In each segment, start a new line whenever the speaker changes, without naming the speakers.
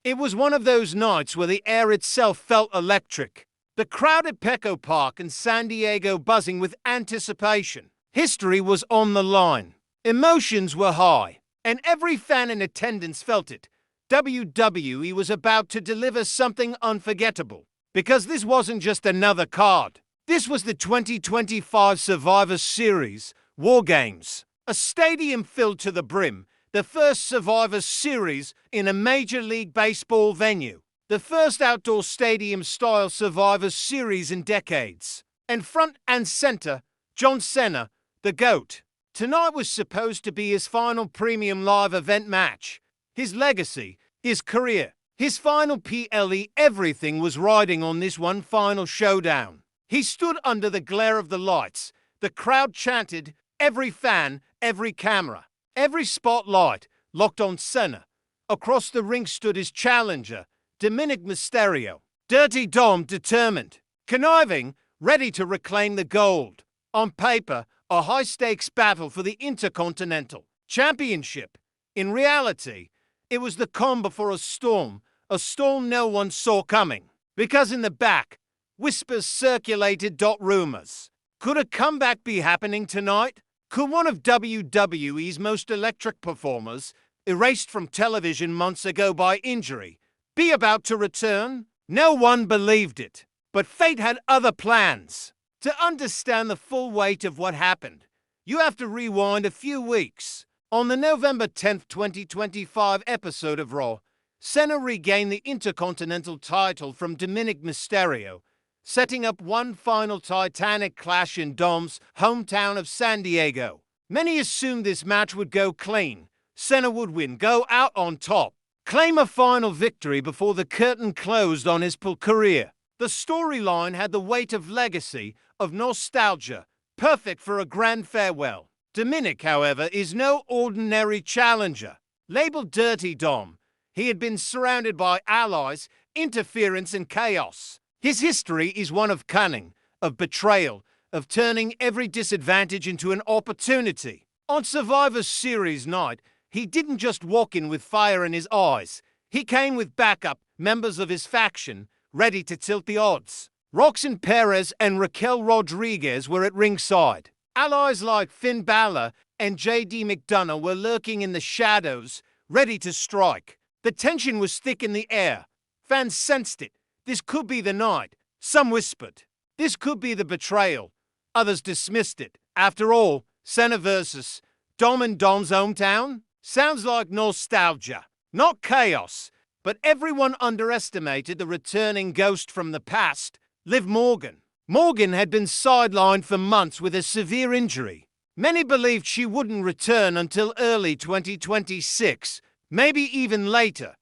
It was one of those nights where the air itself felt electric. The crowd at Petco Park in San Diego buzzing with anticipation. History was on the line. Emotions were high, and every fan in attendance felt it. WWE was about to deliver something unforgettable. Because this wasn't just another card. This was the 2025 Survivor Series, WarGames. A stadium filled to the brim. The first Survivor Series in a Major League Baseball venue. The first outdoor stadium-style Survivor Series in decades. And front and center, John Cena, the GOAT. Tonight was supposed to be his final premium live event match. His legacy, his career, his final PLE, everything was riding on this one final showdown. He stood under the glare of the lights. The crowd chanted, every fan, every camera, every spotlight locked on Cena. Across the ring stood his challenger, Dominik Mysterio. Dirty Dom determined, conniving, ready to reclaim the gold. On paper, a high-stakes battle for the Intercontinental Championship. In reality, it was the calm before a storm no one saw coming. Because in the back, whispers circulated. Rumors. Could a comeback be happening tonight? Could one of WWE's most electric performers, erased from television months ago by injury, be about to return? No one believed it. But fate had other plans. To understand the full weight of what happened, you have to rewind a few weeks. On the November 10th, 2025 episode of Raw, Cena regained the Intercontinental Title from Dominik Mysterio, setting up one final titanic clash in Dom's hometown of San Diego. Many assumed this match would go clean. Cena would win, go out on top, claim a final victory before the curtain closed on his career. The storyline had the weight of legacy, of nostalgia, perfect for a grand farewell. Dominik, however, is no ordinary challenger. Labeled Dirty Dom, he had been surrounded by allies, interference and chaos. His history is one of cunning, of betrayal, of turning every disadvantage into an opportunity. On Survivor Series night, he didn't just walk in with fire in his eyes. He came with backup, members of his faction, ready to tilt the odds. Roxanne Perez and Raquel Rodriguez were at ringside. Allies like Finn Balor and JD McDonough were lurking in the shadows, ready to strike. The tension was thick in the air. Fans sensed it. This could be the night. Some whispered, this could be the betrayal. Others dismissed it. After all, Cena versus Dom in Dom's hometown? Sounds like nostalgia, not chaos. But everyone underestimated the returning ghost from the past, Liv Morgan. Morgan had been sidelined for months with a severe injury. Many believed she wouldn't return until early 2026, maybe even later.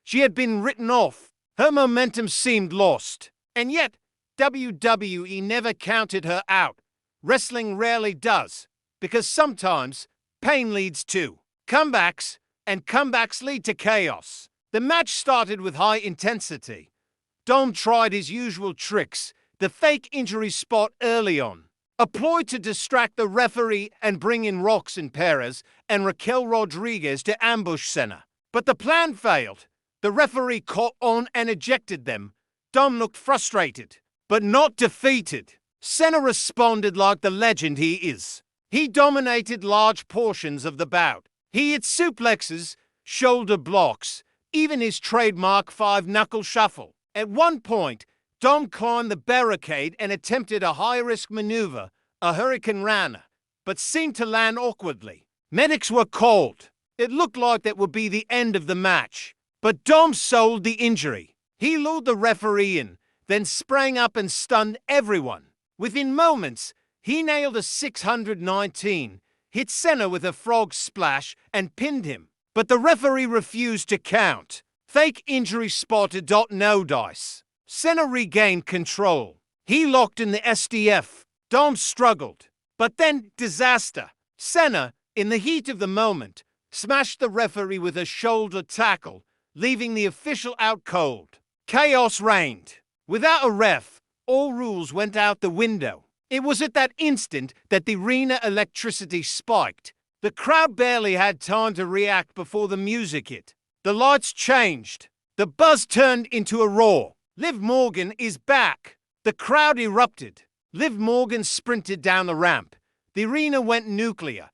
She had been written off. Her momentum seemed lost. And yet, WWE never counted her out. Wrestling rarely does, because sometimes pain leads to comebacks, and comebacks lead to chaos. The match started with high intensity. Dom tried his usual tricks, the fake injury spot early on, a ploy to distract the referee and bring in Roxanne Perez and Raquel Rodriguez to ambush Cena. But the plan failed. The referee caught on and ejected them. Dom looked frustrated, but not defeated. Cena responded like the legend he is. He dominated large portions of the bout. He hit suplexes, shoulder blocks, even his trademark five-knuckle shuffle. At one point, Dom climbed the barricade and attempted a high-risk maneuver, a Hurricane Rana, but seemed to land awkwardly. Medics were called. It looked like that would be the end of the match. But Dom sold the injury. He lured the referee in, then sprang up and stunned everyone. Within moments, he nailed a 619, hit Cena with a frog splash, and pinned him. But the referee refused to count. Fake injury spotted. No dice. Cena regained control. He locked in the SDF. Dom struggled. But then, disaster. Cena, in the heat of the moment, smashed the referee with a shoulder tackle, leaving the official out cold. Chaos reigned. Without a ref, all rules went out the window. It was at that instant that the arena electricity spiked. The crowd barely had time to react before the music hit. The lights changed. The buzz turned into a roar. Liv Morgan is back. The crowd erupted. Liv Morgan sprinted down the ramp. The arena went nuclear.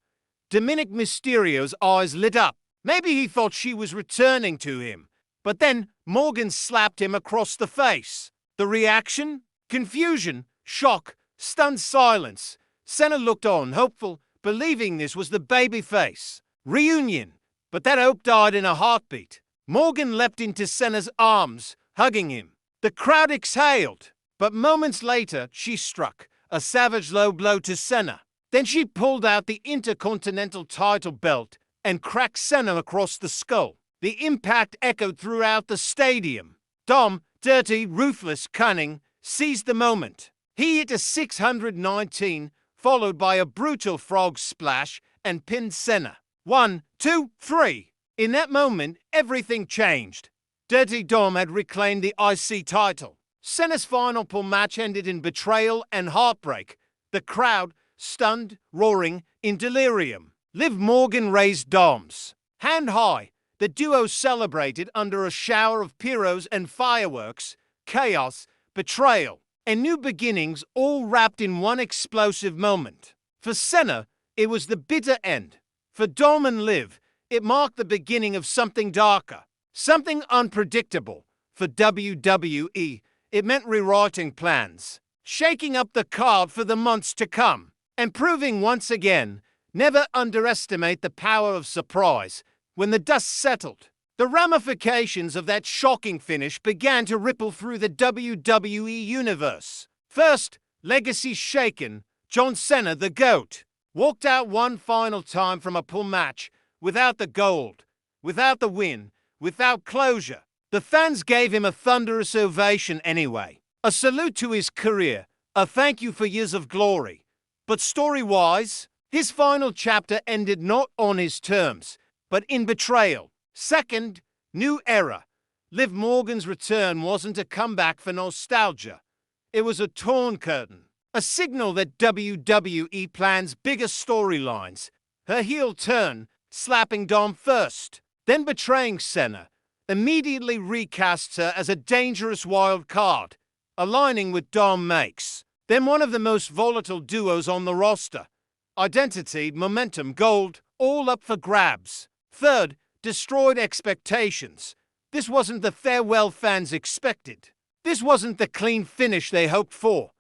Dominik Mysterio's eyes lit up. Maybe he thought she was returning to him. But then Morgan slapped him across the face. The reaction? Confusion, shock, stunned silence. Cena looked on, hopeful, believing this was the babyface. Reunion. But that hope died in a heartbeat. Morgan leapt into Cena's arms, hugging him. The crowd exhaled. But moments later, she struck a savage low blow to Cena. Then she pulled out the Intercontinental Title belt and cracked Cena across the skull. The impact echoed throughout the stadium. Dom, dirty, ruthless, cunning, seized the moment. He hit a 619, followed by a brutal frog splash, and pinned Cena. 1, 2, 3. In that moment, everything changed. Dirty Dom had reclaimed the IC title. Cena's final pull match ended in betrayal and heartbreak. The crowd, stunned, roaring, in delirium. Liv Morgan raised Doms. Hand high, the duo celebrated under a shower of pyros and fireworks, chaos, betrayal, and new beginnings, all wrapped in one explosive moment. For Cena, it was the bitter end. For Dom and Liv, it marked the beginning of something darker, something unpredictable. For WWE, it meant rewriting plans, shaking up the card for the months to come, and proving once again, never underestimate the power of surprise. When the dust settled, the ramifications of that shocking finish began to ripple through the WWE Universe. First, legacy shaken, John Cena, the GOAT, walked out one final time from a pull match without the gold, without the win, without closure. The fans gave him a thunderous ovation anyway, a salute to his career, a thank you for years of glory. But story-wise, his final chapter ended not on his terms, but in betrayal. Second, new era. Liv Morgan's return wasn't a comeback for nostalgia. It was a torn curtain, a signal that WWE plans bigger storylines. Her heel turn, slapping Dom first, then betraying Cena, immediately recasts her as a dangerous wild card, aligning with Dom makes them one of the most volatile duos on the roster. Identity, momentum, gold, all up for grabs. Third, destroyed expectations. This wasn't the farewell fans expected. This wasn't the clean finish they hoped for.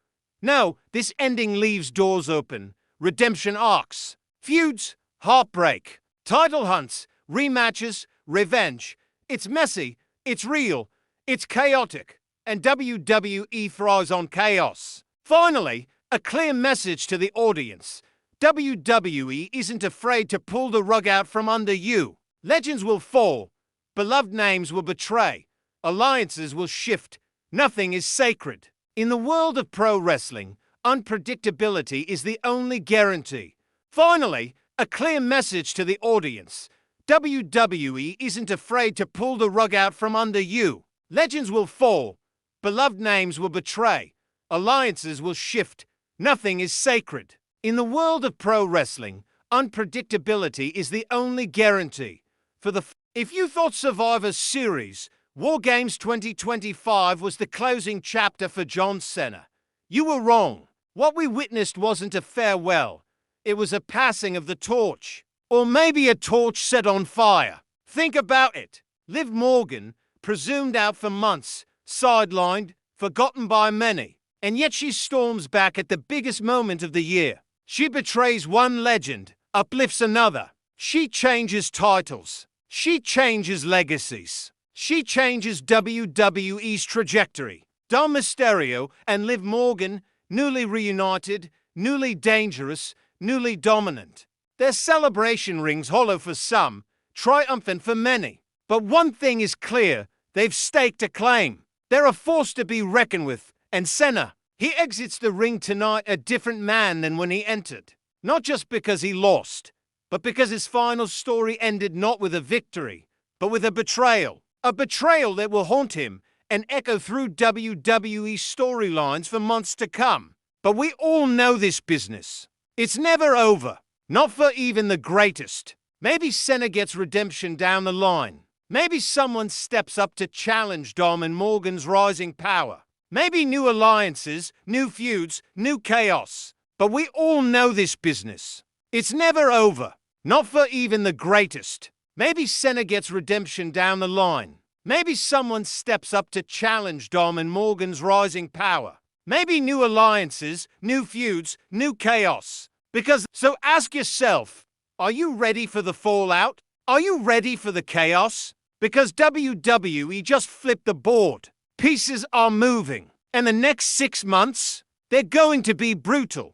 No, this ending leaves doors open. Redemption arcs, feuds, heartbreak, title hunts, rematches, revenge. It's messy, it's real, it's chaotic, and WWE thrives on chaos. Finally, a clear message to the audience. WWE isn't afraid to pull the rug out from under you. Legends will fall. Beloved names will betray. Alliances will shift. Nothing is sacred. In the world of pro wrestling, unpredictability is the only guarantee. Finally, a clear message to the audience. WWE isn't afraid to pull the rug out from under you. Legends will fall. Beloved names will betray. Alliances will shift. Nothing is sacred. In the world of pro wrestling, unpredictability is the only guarantee. If you thought Survivor Series WarGames 2025 was the closing chapter for John Cena, you were wrong. What we witnessed wasn't a farewell. It was a passing of the torch. Or maybe a torch set on fire. Think about it. Liv Morgan, presumed out for months, sidelined, forgotten by many, and yet she storms back at the biggest moment of the year. She betrays one legend, uplifts another. She changes titles. She changes legacies. She changes WWE's trajectory. Dom Mysterio and Liv Morgan, newly reunited, newly dangerous, newly dominant. Their celebration rings hollow for some, triumphant for many. But one thing is clear, they've staked a claim. They're a force to be reckoned with, and Cena, he exits the ring tonight a different man than when he entered. Not just because he lost, but because his final story ended not with a victory, but with a betrayal. A betrayal that will haunt him and echo through WWE storylines for months to come. But we all know this business. It's never over. Not for even the greatest. Maybe Cena gets redemption down the line. Maybe someone steps up to challenge Dom and Morgan's rising power. Maybe new alliances, new feuds, new chaos. But we all know this business. It's never over. Not for even the greatest. Maybe Cena gets redemption down the line. Maybe someone steps up to challenge Dom and Morgan's rising power. Maybe new alliances, new feuds, new chaos. So ask yourself, are you ready for the fallout? Are you ready for the chaos? Because WWE just flipped the board. Pieces are moving. And the next 6 months, they're going to be brutal.